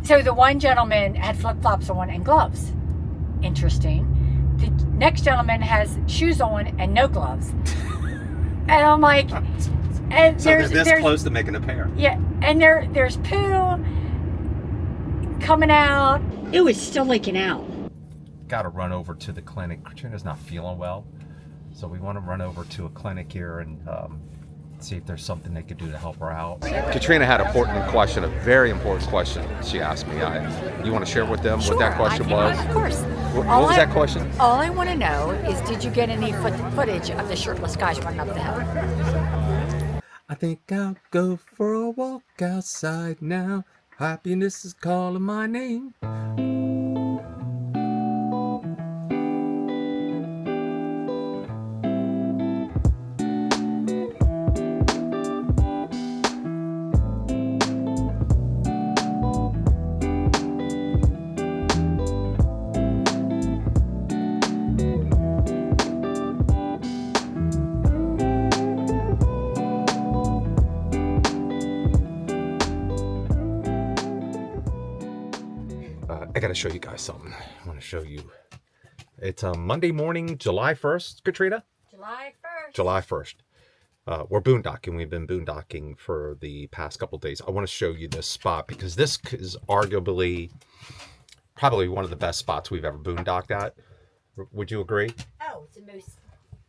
So the one gentleman had flip-flops on and gloves. Interesting. The next gentleman has shoes on and no gloves. And I'm like, and so they're this close to making a pair. Yeah, and there's poo coming out. It was still leaking out. Got to run over to the clinic. Katrina's not feeling well, so we want to run over to a clinic here and see if there's something they could do to help her out. Katrina had an important question, a very important question she asked me. You want to share with them what that question was? Of course. What was that question? All I want to know is, did you get any footage of the shirtless guys running up the hill? I think I'll go for a walk outside now. Happiness is calling my name. I gotta show you guys something. I want to show you. It's Monday morning, July 1st, Katrina? July 1st. July 1st. We're boondocking. We've been boondocking for the past couple days. I want to show you this spot because this is arguably probably one of the best spots we've ever boondocked at. Would you agree? Oh, it's the most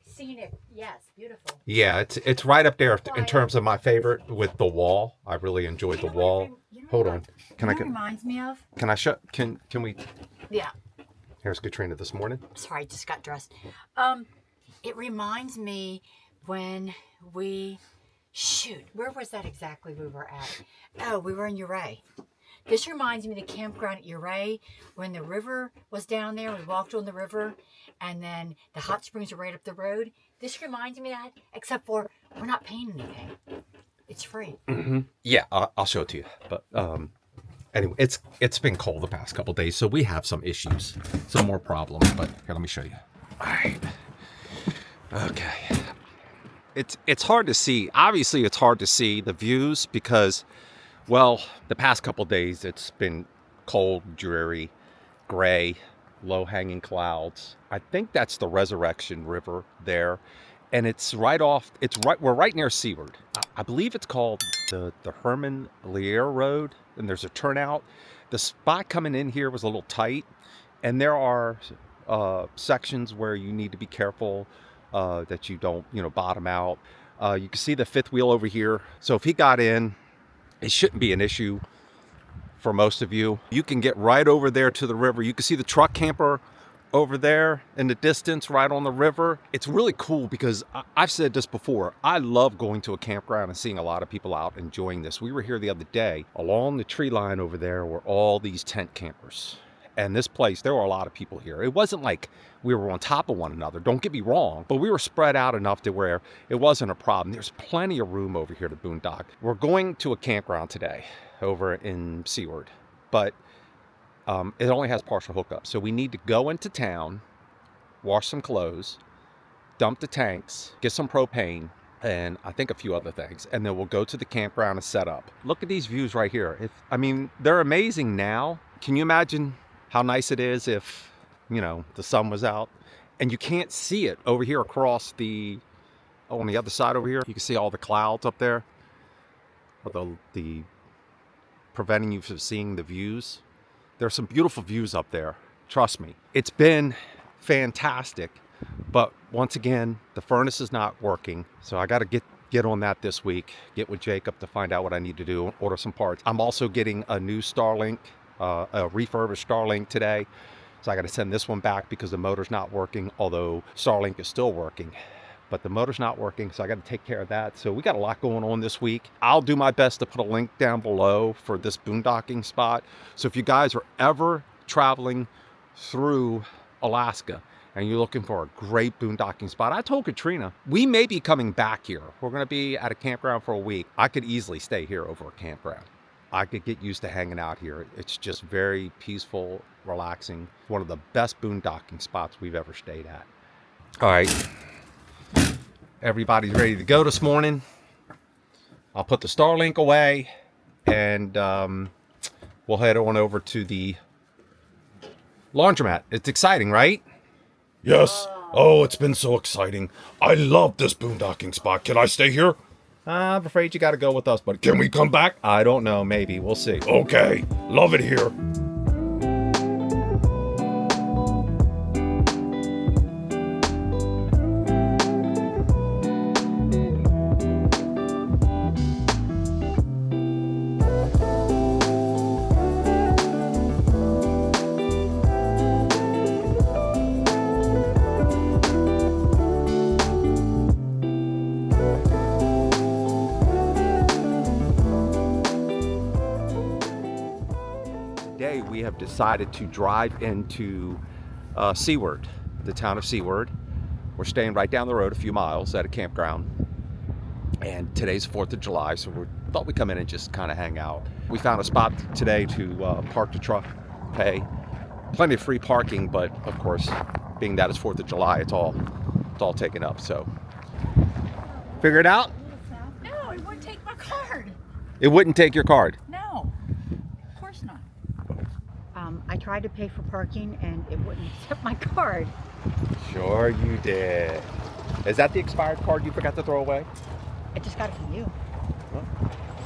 scenic. Yes, beautiful. Yeah, it's right up there in terms of my favorite with the wall. I really enjoyed the wall. Hold on. Can I get? Reminds me of. Can I show? Can we? Yeah. Here's Katrina this morning. Sorry, just got dressed. It reminds me when we where was that exactly we were at? Oh, we were in Ouray. This reminds me of the campground at Ouray when the river was down there. We walked on the river, and then the hot springs are right up the road. This reminds me of that, except for we're not paying anything. It's free. Mm-hmm. Yeah, I'll show it to you. But anyway, it's been cold the past couple days, so we have some issues, some more problems. But here, let me show you. All right. Okay. It's hard to see. Obviously, it's hard to see the views because, well, the past couple days it's been cold, dreary, gray, low-hanging clouds. I think that's the Resurrection River there. And it's right off, we're right near Seward. I believe it's called the Herman Lear Road, and there's a turnout. The spot coming in here was a little tight, and there are sections where you need to be careful that you don't, bottom out. You can see the fifth wheel over here. So if he got in, it shouldn't be an issue for most of you. You can get right over there to the river. You can see the truck camper over there in the distance right on the river. It's really cool because I've said this before. I love going to a campground and seeing a lot of people out enjoying this. We were here the other day. Along the tree line over there were all these tent campers. And this place, there were a lot of people here. It wasn't like we were on top of one another, don't get me wrong, but we were spread out enough to where it wasn't a problem. There's plenty of room over here to boondock. We're going to a campground today over in Seaward, but it only has partial hookup. So we need to go into town, wash some clothes, dump the tanks, get some propane, and I think a few other things. And then we'll go to the campground and set up. Look at these views right here. They're amazing now. Can you imagine how nice it is if, the sun was out? And you can't see it over here across on the other side over here. You can see all the clouds up there. The preventing you from seeing the views. There's some beautiful views up there. Trust me. It's been fantastic. But once again, the furnace is not working. So I got to get on that this week. Get with Jacob to find out what I need to do. Order some parts. I'm also getting a new Starlink, a refurbished Starlink today. So I got to send this one back because the motor's not working. Although Starlink is still working. But the motor's not working, so I got to take care of that. So we got a lot going on this week. I'll do my best to put a link down below for this boondocking spot. So if you guys are ever traveling through Alaska and you're looking for a great boondocking spot, I told Katrina, we may be coming back here. We're going to be at a campground for a week. I could easily stay here over a campground. I could get used to hanging out here. It's just very peaceful, relaxing. One of the best boondocking spots we've ever stayed at. All right. Everybody's ready to go this morning. I'll put the Starlink away and we'll head on over to the laundromat. It's exciting, right? Yes. Oh, it's been so exciting. I love this boondocking spot. Can I stay here? I'm afraid you got to go with us, but Can we come back? I don't know. Maybe. We'll see. Okay. Love it here. Today we have decided to drive into Seward, the town of Seward. We're staying right down the road a few miles at a campground. And today's 4th of July, so we thought we'd come in and just kind of hang out. We found a spot today to park the truck, pay. Plenty of free parking, but of course, being that it's 4th of July, it's all taken up, so. Figure it out? No, it wouldn't take my card. It wouldn't take your card. No, of course not. I tried to pay for parking and it wouldn't accept my card. Sure you did. Is that the expired card you forgot to throw away? I just got it from you.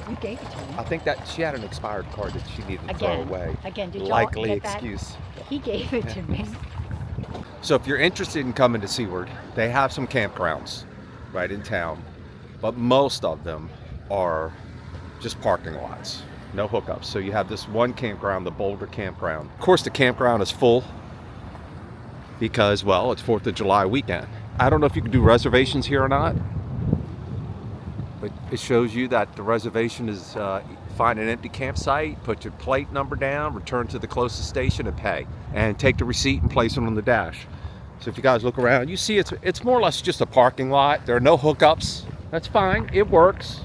You gave it to me. I think that she had an expired card that she needed to throw away. Again, did you Likely get that? excuse. He gave it to me. So if you're interested in coming to Seward, they have some campgrounds right in town, but most of them are just parking lots, no hookups. So you have this one campground, the Boulder campground. Of course, the campground is full because, well, it's 4th of July weekend. I don't know if you can do reservations here or not, but it shows you that the reservation is find an empty campsite, put your plate number down, return to the closest station and pay, and take the receipt and place it on the dash. So if you guys look around, you see it's more or less just a parking lot. There are no hookups. That's fine, it works.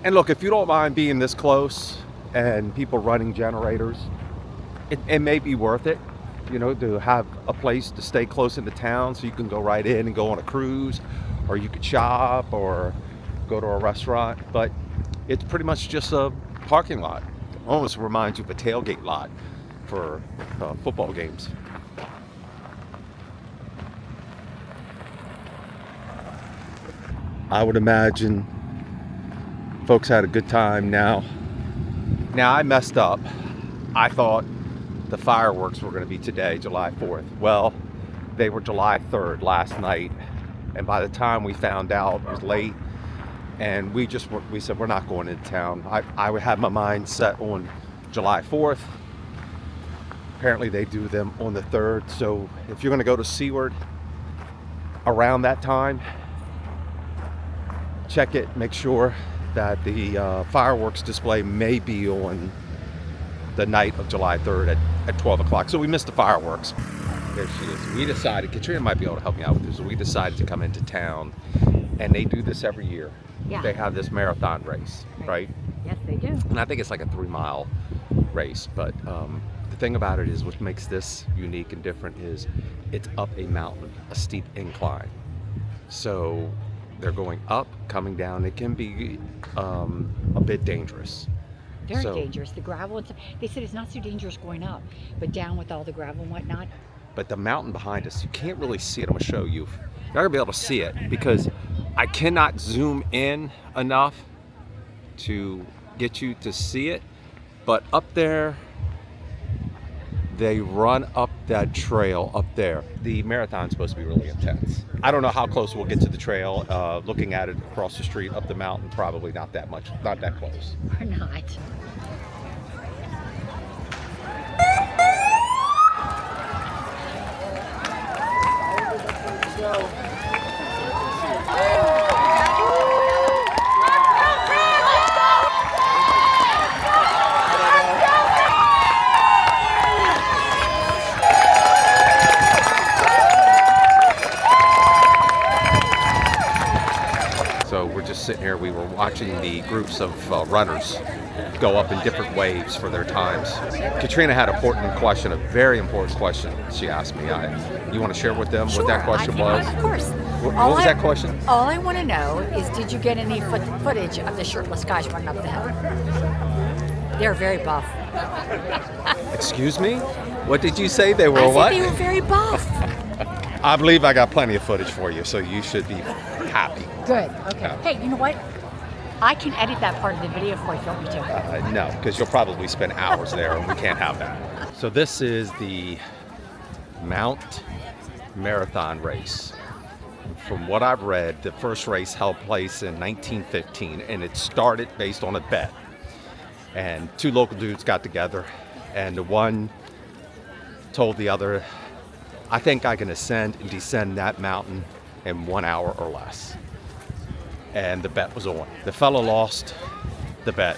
And look, if you don't mind being this close and people running generators, it may be worth it, you know, to have a place to stay close into town so you can go right in and go on a cruise, or you could shop or go to a restaurant. But it's pretty much just a parking lot. Almost reminds you of a tailgate lot for football games. I would imagine folks had a good time now. Now I messed up. I thought the fireworks were going to be today, July 4th. Well, they were July 3rd last night. And by the time we found out, it was late. And we said, we're not going into town. I had my mind set on July 4th. Apparently they do them on the 3rd. So if you're going to go to Seward around that time, check it, make sure that the fireworks display may be on the night of July 3rd at 12 o'clock. So we missed the fireworks. There she is. We decided, Katrina might be able to help me out with this, we decided to come into town, and they do this every year. Yeah. They have this marathon race, right? Yes, they do. And I think it's like a 3-mile race, but the thing about it is what makes this unique and different is it's up a mountain, a steep incline. So they're going up, coming down. It can be a bit dangerous. Very dangerous. The gravel, they said it's not so dangerous going up, but down with all the gravel and whatnot. But the mountain behind us, you can't really see it. I'm gonna show you. You're not gonna be able to see it because I cannot zoom in enough to get you to see it. But up there, they run up that trail up there. The marathon's supposed to be really intense. I don't know how close we'll get to the trail. Looking at it across the street, up the mountain, probably not that much, not that close. Or not. So we're just sitting here, we were watching the groups of runners go up in different waves for their times. Katrina had an important question, a very important question she asked me. You want to share with them what that question was? Of course. What was that question? All I want to know is, did you get any footage of the shirtless guys running up the hill? They're very buff. Excuse me? What did you say? They were I what? said they were very buff. I believe I got plenty of footage for you, so you should be happy. Good. Okay. Yeah. Hey, you know what? I can edit that part of the video for you if you want me to. No, because you'll probably spend hours there, and we can't have that. So this is the Mount Marathon race. From what I've read, the first race held place in 1915, and it started based on a bet. And two local dudes got together, and the one told the other, I think I can ascend and descend that mountain in 1 hour or less. And the bet was on. The fellow lost the bet.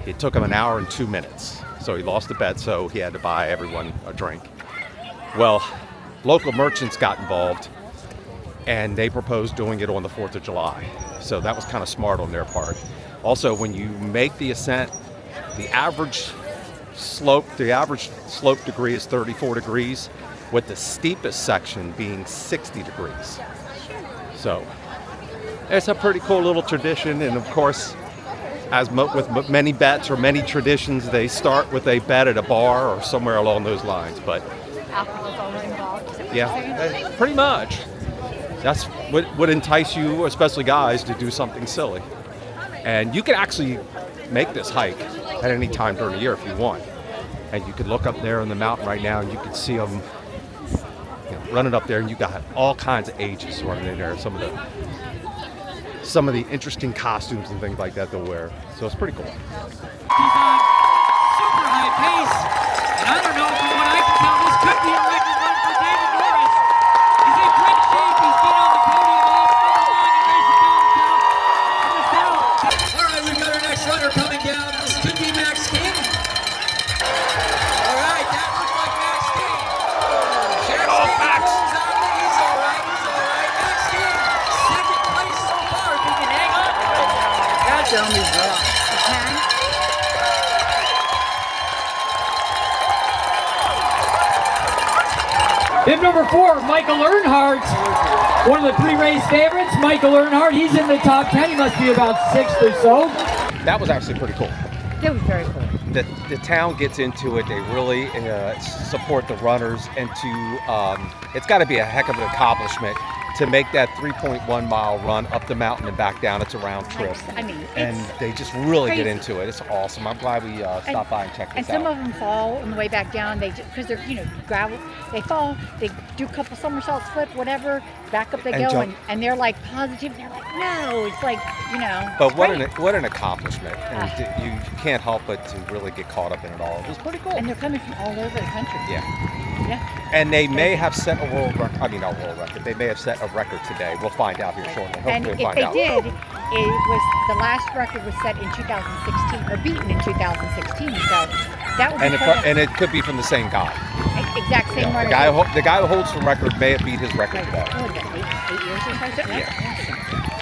It took him 1 hour and 2 minutes. So he lost the bet, so he had to buy everyone a drink. Well, local merchants got involved, and they proposed doing it on the 4th of July. So that was kind of smart on their part. Also, when you make the ascent, the average slope degree is 34 degrees, with the steepest section being 60 degrees. So it's a pretty cool little tradition, and of course, as with many bets or many traditions, they start with a bet at a bar or somewhere along those lines. But Alcohol involved. yeah, pretty much. That's what would entice you, especially guys, to do something silly. And you can actually make this hike at any time during the year if you want. And you could look up there in the mountain right now, and you can see them running up there, and you got all kinds of ages running in there. Some of the interesting costumes and things like that they'll wear. So it's pretty cool. He's on super high pace, and I don't know, from what I can tell, this could be a record run for David Norris. He's in great shape. He's been on the podium all summer long and racing down the south. All right, we've got our next runner coming down. This could be Max King. All right, that looks like Max King. Sheriff Max. He's all right. He's all right. Max King, second place so far. If he can hang on. That's only rough. Bib number 4, Michael Earnhardt, one of the pre-race favorites. Michael Earnhardt, he's in the top 10. He must be about 6th or so. That was actually pretty cool. It was very cool. The town gets into it. They really support the runners, and it's got to be a heck of an accomplishment to make that 3.1 mile run up the mountain and back down. It's a round trip. I mean, and they just really crazy. get into it. It's awesome. I'm glad we stopped by and checked this out. And some of them fall on the way back down. They because they're gravel. They fall. They do a couple somersaults, flip, whatever. Back up they And go, jump. and they're like positive. They're like, no, it's like But great. what an accomplishment! And you can't help but to really get caught up in it all. It was pretty cool. And they're coming from all over the country. Yeah. Yeah. And they may have set a world record. I mean, not world record. They may have set a record today. We'll find out here shortly. Hopefully And we'll if find they out. did, it was the last record was set in 2016 or beaten in 2016. So that would be And it could be from the same guy. exact same Yeah, runner. the guy who holds the record may have beat his record Like, today. what was that, 8 years or so? Yeah.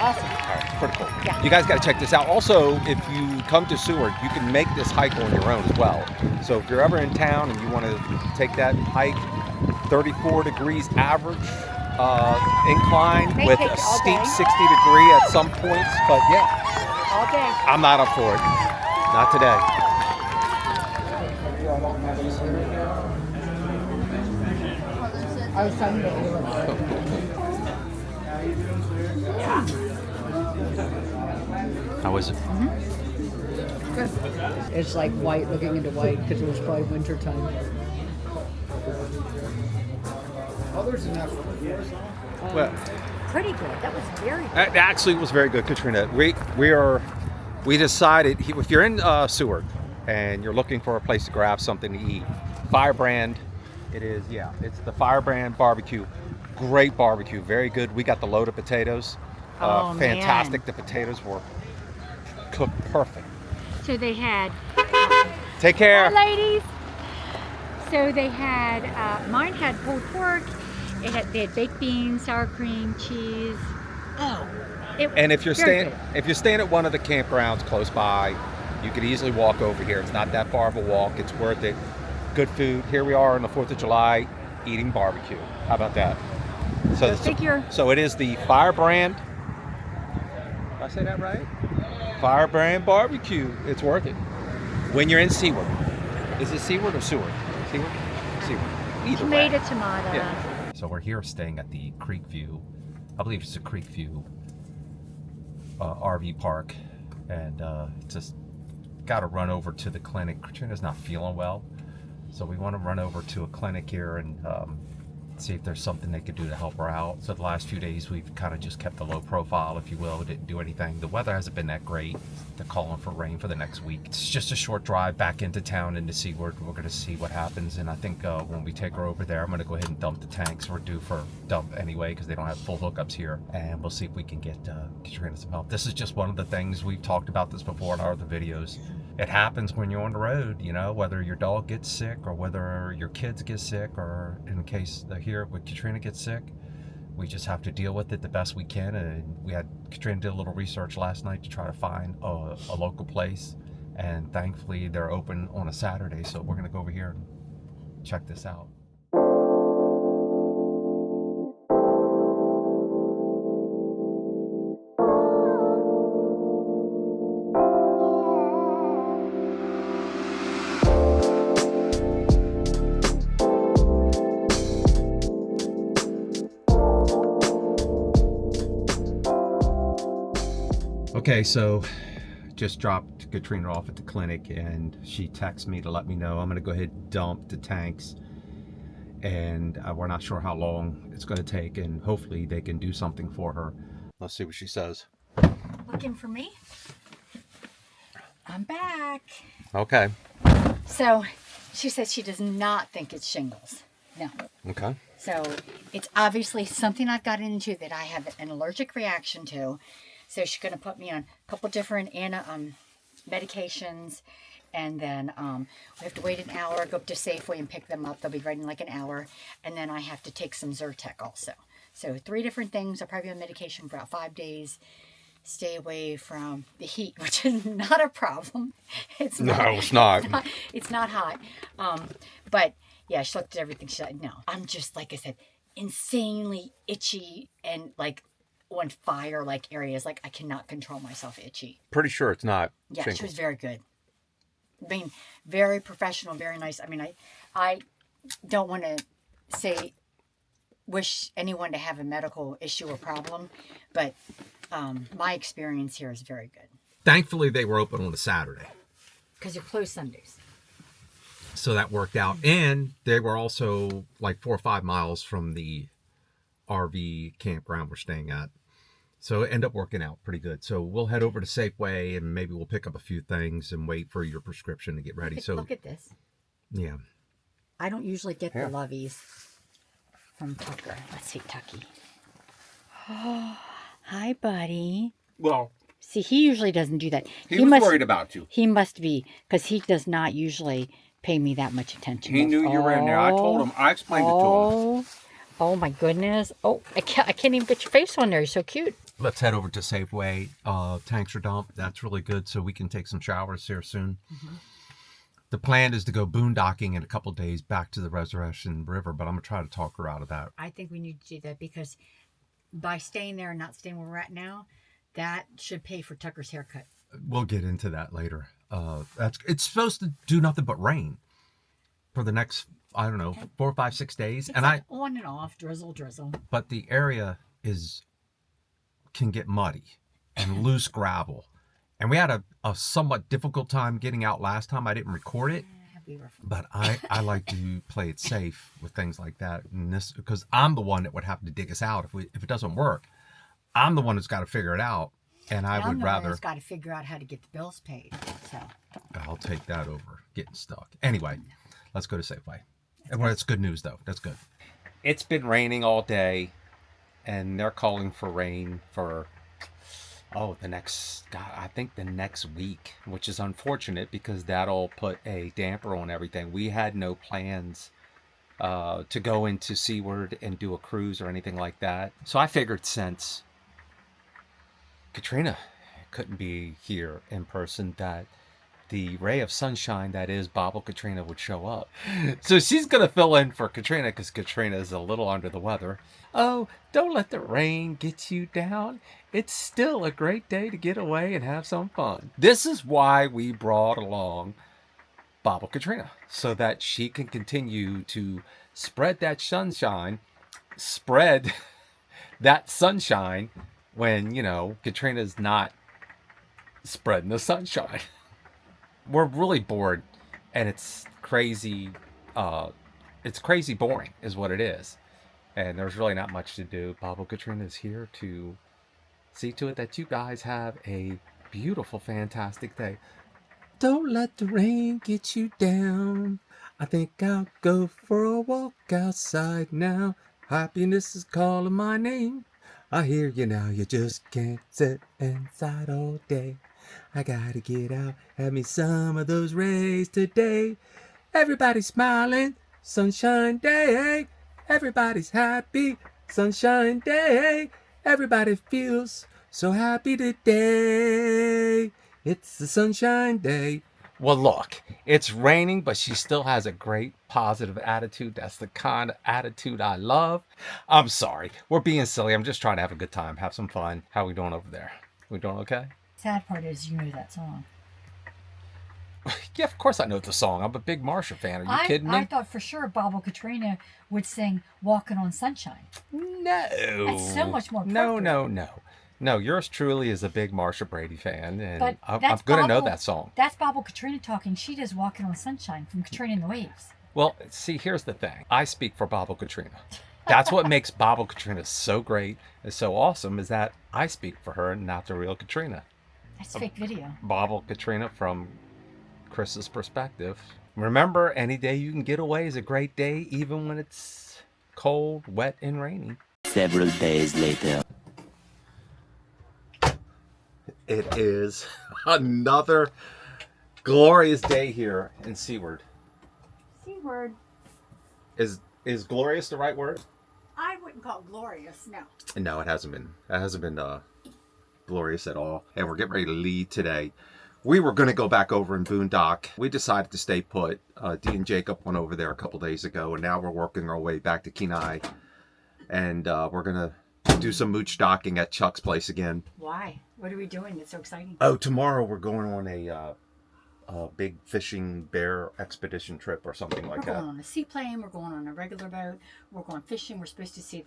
Awesome. All right, pretty cool. Yeah. You guys got to check this out. Also, if you come to Seward, you can make this hike on your own as well. So if you're ever in town and you want to take that hike, 34 degrees average incline May with take a all steep day. 60 degree at some points. But yeah, All day. I'm not up for it. Not today. I was telling you. How is it? It's like white looking into white because it was probably winter time. Well, Pretty good. That was very good. it actually was very good, Katrina. We decided if you're in Seward and you're looking for a place to grab something to eat, Firebrand. It's the Firebrand barbecue. Great barbecue, very good. We got the loaded potatoes. Oh, Fantastic. man. The potatoes were cooked perfect. So they had. Take care. Hi, ladies. So they had. Mine had pulled pork. They had baked beans, sour cream, cheese. Oh. And if you're very staying at one of the campgrounds close by, you could easily walk over here. It's not that far of a walk. It's worth it. Good food. Here we are on the 4th of July eating barbecue. How about that? So it is the Firebrand. Did I say that right? Firebrand barbecue. It's worth it. when you're in Seaward, is it Seaward or Seward? Seaward? Seaward. Either way. Tomato, tomato. Yeah. So we're here staying at the Creek View. I believe it's a Creek View RV park. And just got to run over to the clinic. Katrina's not feeling well. So we want to run over to a clinic here and see if there's something they could do to help her out. So the last few days we've kind of just kept a low profile, if you will. Didn't do anything. The weather hasn't been that great. They're calling for rain for the next week. It's just a short drive back into town, into Seaward. We're going to see what happens. And I think when we take her over there, I'm going to go ahead and dump the tanks. We're due for dump anyway because they don't have full hookups here. And we'll see if we can get Katrina some help. This is just one of the things. We've talked about this before in our other videos. It happens when you're on the road, you know, whether your dog gets sick or whether your kids get sick, or in case here when Katrina gets sick, we just have to deal with it the best we can. And Katrina did a little research last night to try to find a local place, and thankfully they're open on a Saturday, so we're gonna go over here and check this out. Okay, so just dropped Katrina off at the clinic and she texted me to let me know I'm going to go ahead and dump the tanks, and we're not sure how long it's going to take, and hopefully they can do something for her. Let's see what she says. Looking for me? I'm back. Okay. So she says she does not think it's shingles. No. Okay. So it's obviously something I've gotten into that I have an allergic reaction to. So she's going to put me on a couple different medications, and then we have to wait an hour, go up to Safeway and pick them up. They'll be ready in like an hour, and then I have to take some Zyrtec also. So 3 different things. I'll probably be on medication for about 5 days. Stay away from the heat, which is not a problem. It's not. No, it's not. It's not hot. But yeah, she looked at everything. She said, no, I'm just, like I said, insanely itchy and like on fire like areas. Like I cannot control myself itchy. Pretty sure it's not Yeah, shingles. she was very good. I mean, very professional, very nice. I mean, I don't want to wish anyone to have a medical issue or problem, but my experience here is very good. Thankfully, they were open on a Saturday. Because you're closed Sundays. So that worked out. And they were also like 4 or 5 miles from the RV campground we're staying at. So it ended up working out pretty good. So we'll head over to Safeway and maybe we'll pick up a few things and wait for your prescription to get ready. Look at this. Yeah. I don't usually get the lovies from Tucker. Let's see, Tucky. Oh, hi, buddy. Well, See, he usually doesn't do that. he was worried about you. He must be, because he does not usually pay me that much attention. He knew you were in there. I told him. I explained it to him. Oh my goodness. Oh, I can't even get your face on there. You're so cute. Let's head over to Safeway. Tanks are dumped. That's really good. So we can take some showers here soon. Mm-hmm. The plan is to go boondocking in a couple days back to the Resurrection River, but I'm going to try to talk her out of that. I think we need to do that because by staying there and not staying where we're at now, that should pay for Tucker's haircut. We'll get into that later. It's supposed to do nothing but rain for the next, I don't know, 4, 5, 6 days. It's like on and off, drizzle. But the area can get muddy and loose gravel. And we had a somewhat difficult time getting out last time. I didn't record it, but I like to play it safe with things like that. And this, because I'm the one that would have to dig us out if it doesn't work. I'm the one who's got to figure it out, and I would rather. I've got to figure out how to get the bills paid. So I'll take that over getting stuck. Anyway, let's go to Safeway. Well, it's good news though. That's good. It's been raining all day, and they're calling for rain for the next week, which is unfortunate because that'll put a damper on everything. We had no plans to go into Seaward and do a cruise or anything like that. So I figured since Katrina couldn't be here in person, that the ray of sunshine that is Bobble Katrina would show up. So she's going to fill in for Katrina because Katrina is a little under the weather. Oh, don't let the rain get you down. It's still a great day to get away and have some fun. This is why we brought along Bobble Katrina so that she can continue to spread that sunshine, spread that sunshine when, you know, Katrina's not spreading the sunshine. We're really bored, and it's crazy boring is what it is. And there's really not much to do. Bobble Katrina is here to see to it that you guys have a beautiful, fantastic day. Don't let the rain get you down. I think I'll go for a walk outside now. Happiness is calling my name. I hear you now, you just can't sit inside all day. I gotta get out, have me some of those rays today. Everybody's smiling, sunshine day. Everybody's happy, sunshine day. Everybody feels so happy today. It's the sunshine day. Well, look, it's raining, but she still has a great positive attitude. That's the kind of attitude I love. I'm sorry. We're being silly. I'm just trying to have a good time, have some fun. How we doing over there? We doing okay? Sad part is you know that song. Yeah, of course I know the song. I'm a big Marsha fan. Are you kidding me? I thought for sure Bobble Katrina would sing Walking on Sunshine. No. That's so much more No. No, yours truly is a big Marsha Brady fan, and But I'm that's going to know Bobble- that song. That's Bobble Katrina talking. She does Walking on Sunshine from Katrina and the Waves. Well, see, here's the thing. I speak for Bobble Katrina. That's what makes Bobble Katrina so great and so awesome, is that I speak for her, not the real Katrina. That's fake video. Bobble Katrina from Chris's perspective. Remember, any day you can get away is a great day, even when it's cold, wet, and rainy. Several days later. It is another glorious day here in Seward. Seaward. Is glorious the right word? I wouldn't call it glorious, no. No, it hasn't been. It hasn't been glorious at all. And we're getting ready to leave today. We were going to go back over and boondock. We decided to stay put. Dee and Jacob went over there a couple days ago, and now we're working our way back to Kenai. And we're going to do some mooch docking at Chuck's place again. Why? What are we doing that's so exciting? Oh, tomorrow we're going on a big fishing bear expedition trip or something like We're that. going on a seaplane. We're going on a regular boat. We're going fishing. We're supposed to see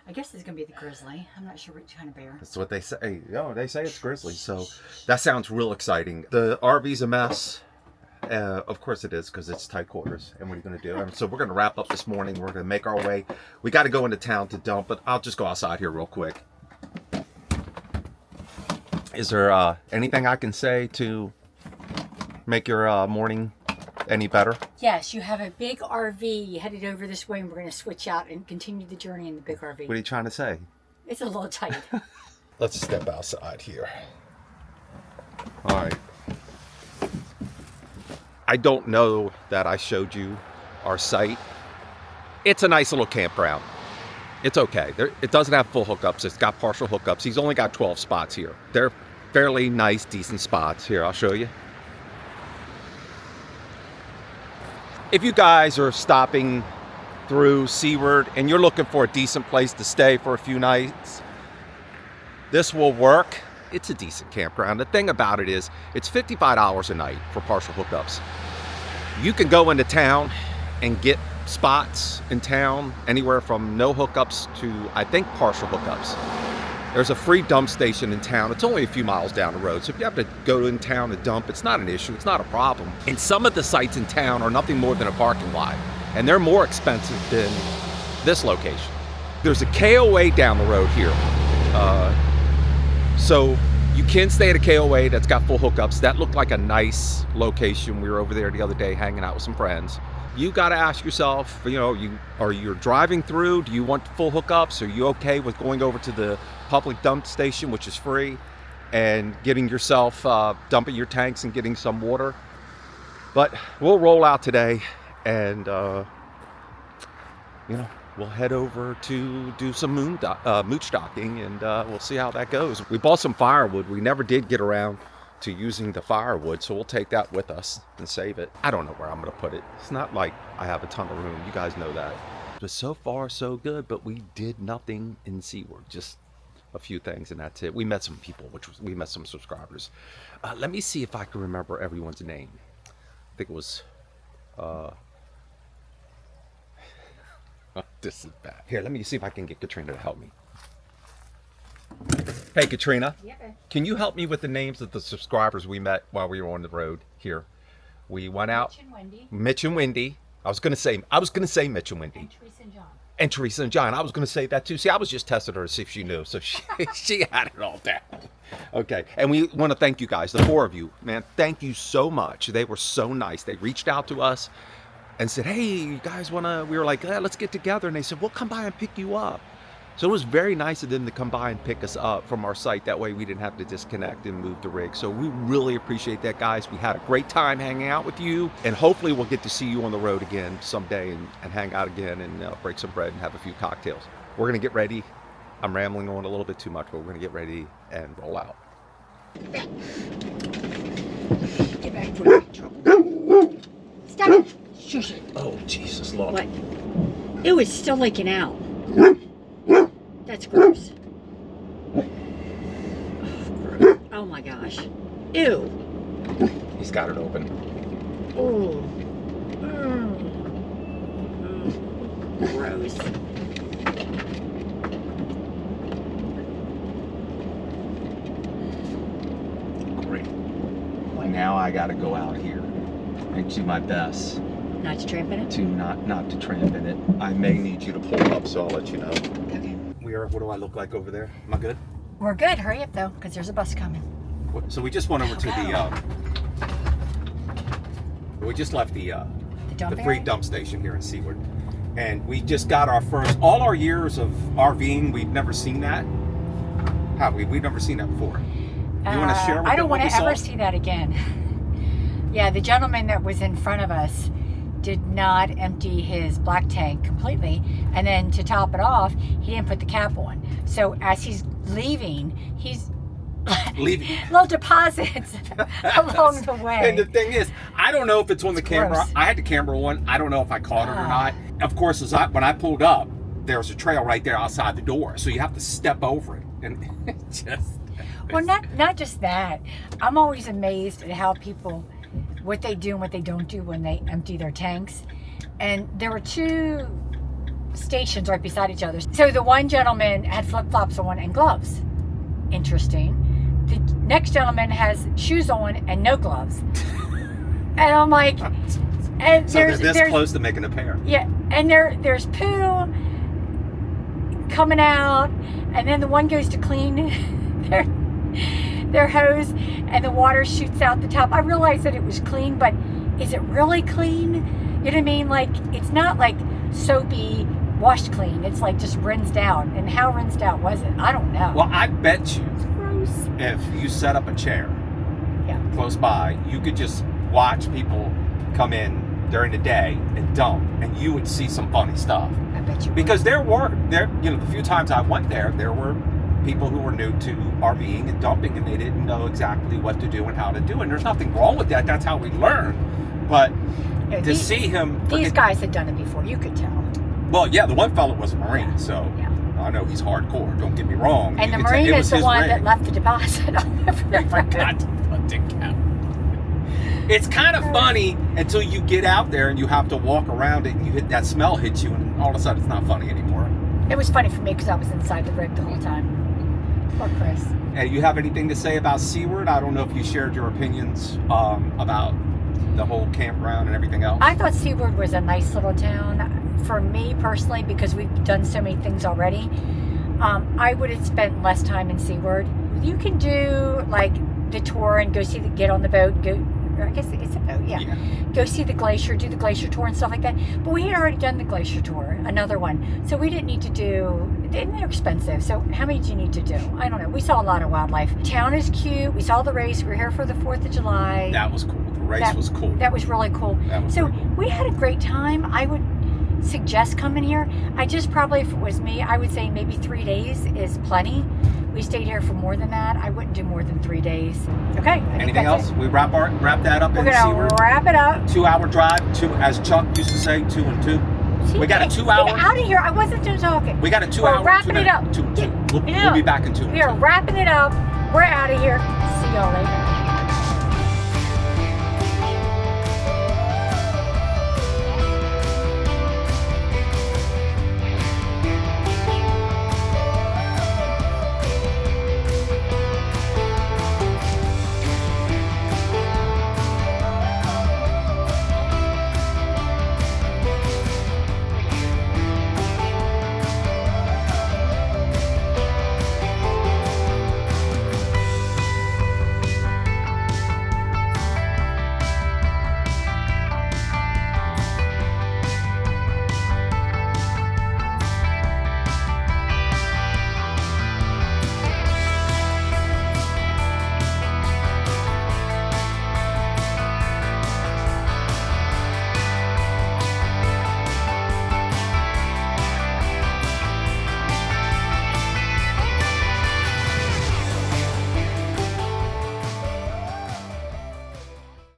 I guess it's going to be the grizzly. I'm not sure which kind of bear. That's what they say. They say it's grizzly. So that sounds real exciting. The RV's a mess. Of course it is, because it's tight quarters. And what are you going to do? So we're going to wrap up this morning. We're going to make our way. We got to go into town to dump, but I'll just go outside here real quick. Is there anything I can say to make your morning any better? Yes, you have a big RV headed over this way, and we're going to switch out and continue the journey in the big RV. What are you trying to say? It's a little tight. Let's step outside here. All right. I don't know that I showed you our site. It's a nice little campground. It's okay. It doesn't have full hookups. It's got partial hookups. He's only got 12 spots here. They're fairly nice, decent spots. Here, I'll show you. If you guys are stopping through Seward and you're looking for a decent place to stay for a few nights, this will work. It's a decent campground. The thing about it is, it's $55 a night for partial hookups. You can go into town and get spots in town anywhere from no hookups to, I think, partial hookups. There's a free dump station in town. It's only a few miles down the road. So if you have to go in town and dump, it's not an issue. It's not a problem. And some of the sites in town are nothing more than a parking lot. And they're more expensive than this location. There's a KOA down the road here. So you can stay at a KOA that's got full hookups. That looked like a nice location. We were over there the other day hanging out with some friends. You got to ask yourself, you're driving through, do you want full hookups? Are you okay with going over to the public dump station, which is free, and getting yourself, dumping your tanks and getting some water? But we'll roll out today and, we'll head over to do some mooch docking, and we'll see how that goes. We bought some firewood. We never did get around to using the firewood, so we'll take that with us and save it. I don't know where I'm going to put it. It's not like I have a ton of room. You guys know that. But so far, so good, but we did nothing in Seaward. Just a few things, and that's it. We met some people, we met some subscribers. Let me see if I can remember everyone's name. think it was, this is bad. Here, let me see if I can get Katrina to help me. Hey, Katrina. Yeah. Can you help me with the names of the subscribers we met while we were on the road here? We went out. Mitch and Wendy. I was gonna say Mitch and Wendy. And Teresa and John. And Teresa and John. I was gonna say that too. See, I was just testing her to see if she knew. So she had it all down. Okay. And we want to thank you guys, the 4 of you. Man, thank you so much. They were so nice. They reached out to us and said, hey, you guys wanna, we were like, let's get together. And they said, we'll come by and pick you up. So it was very nice of them to come by and pick us up from our site. That way we didn't have to disconnect and move the rig. So we really appreciate that, guys. We had a great time hanging out with you. And hopefully we'll get to see you on the road again someday and hang out again and break some bread and have a few cocktails. We're going to get ready. I'm rambling on a little bit too much, but we're going to get ready and roll out. Get back for trouble. Stop it. Shush it. Oh, Jesus, Lord. What? It was still leaking out. That's gross. Oh my gosh. Ew. He's got it open. Oh. Gross. Great. Now I got to go out here and do my best. Not to tramp in it? To not to tramp in it. I may need you to pull up, so I'll let you know. Okay. What do I look like over there? Am I good? We're good. Hurry up though, because there's a bus coming. So we just went over to the we just left the free dump station here in Seward, and we just got our first. All our years of RVing, we've never seen that. Have we? We've never seen that before. You want to share? With I don't want to ever saw? see that again. Yeah, the gentleman that was in front of us did not empty his black tank completely, and then to top it off, he didn't put the cap on. So as he's leaving, he's Leaving little deposits along the way. And the thing is, I don't know if it's on the camera. Gross. I had the camera on. I don't know if I caught it or not. Of course, when I pulled up, there's a trail right there outside the door, so you have to step over it, and it just. Well, not just that. I'm always amazed at how people, what they do and what they don't do when they empty their tanks. And there were 2 stations right beside each other. So the one gentleman had flip-flops on and gloves. Interesting. The next gentleman has shoes on and no gloves. And I'm like, and so they're this close to making a pair. Yeah, and there's poo coming out, and then the one goes to clean their hose, and the water shoots out the top. I realized that it was clean, but is it really clean? You know what I mean? Like, it's not like soapy, washed clean. It's like just rinsed out. And how rinsed out was it? I don't know. Well, I bet you, It's gross. if you set up a chair Yeah. close by, you could just watch people come in during the day and dump, and you would see some funny stuff. I bet you would. Because the few times I went there were people who were new to RVing and dumping, and they didn't know exactly what to do and how to do it. And there's nothing wrong with that. That's how we learn. But Yeah, to see him, these guys had done it before. You could tell. well, yeah, the one fellow was a Marine, so Yeah. I know he's hardcore. Don't get me wrong. And You the could tell Marine it is was the his one rig. that left the deposit on I forgot to put the cap. It's kind of funny until you get out there and you have to walk around it and that smell hits you, and all of a sudden it's not funny anymore. It was funny for me because I was inside the rig the whole time. Poor Chris. And you have anything to say about Seward? I don't know if you shared your opinions about the whole campground and everything else. I thought Seward was a nice little town. For me personally, because we've done so many things already, I would have spent less time in Seward. You can do like the tour and get on the boat, I guess it's a boat, yeah. Go see the glacier, do the glacier tour and stuff like that. But we had already done the glacier tour, another one. So we didn't need to do, and they're expensive. So how many do you need to do? I don't know. We saw a lot of wildlife. Town is cute. We saw the race. We were here for the 4th of July. That was cool. The race was cool. That was really cool. So we had a great time. I would suggest coming here. I just probably, if it was me, I would say maybe 3 days is plenty. We stayed here for more than that. I wouldn't do more than 3 days. Okay. Anything else? We wrap that up. We're in gonna Seward. wrap it up. 2-hour drive. As Chuck used to say, 2 and 2. See, We got a 2-hour. Get out of here. I wasn't done talking. We got a 2-hour. We're wrapping it up. 2 and 2. We'll be back in 2 and 2. We are wrapping it up. We're out of here. See y'all later.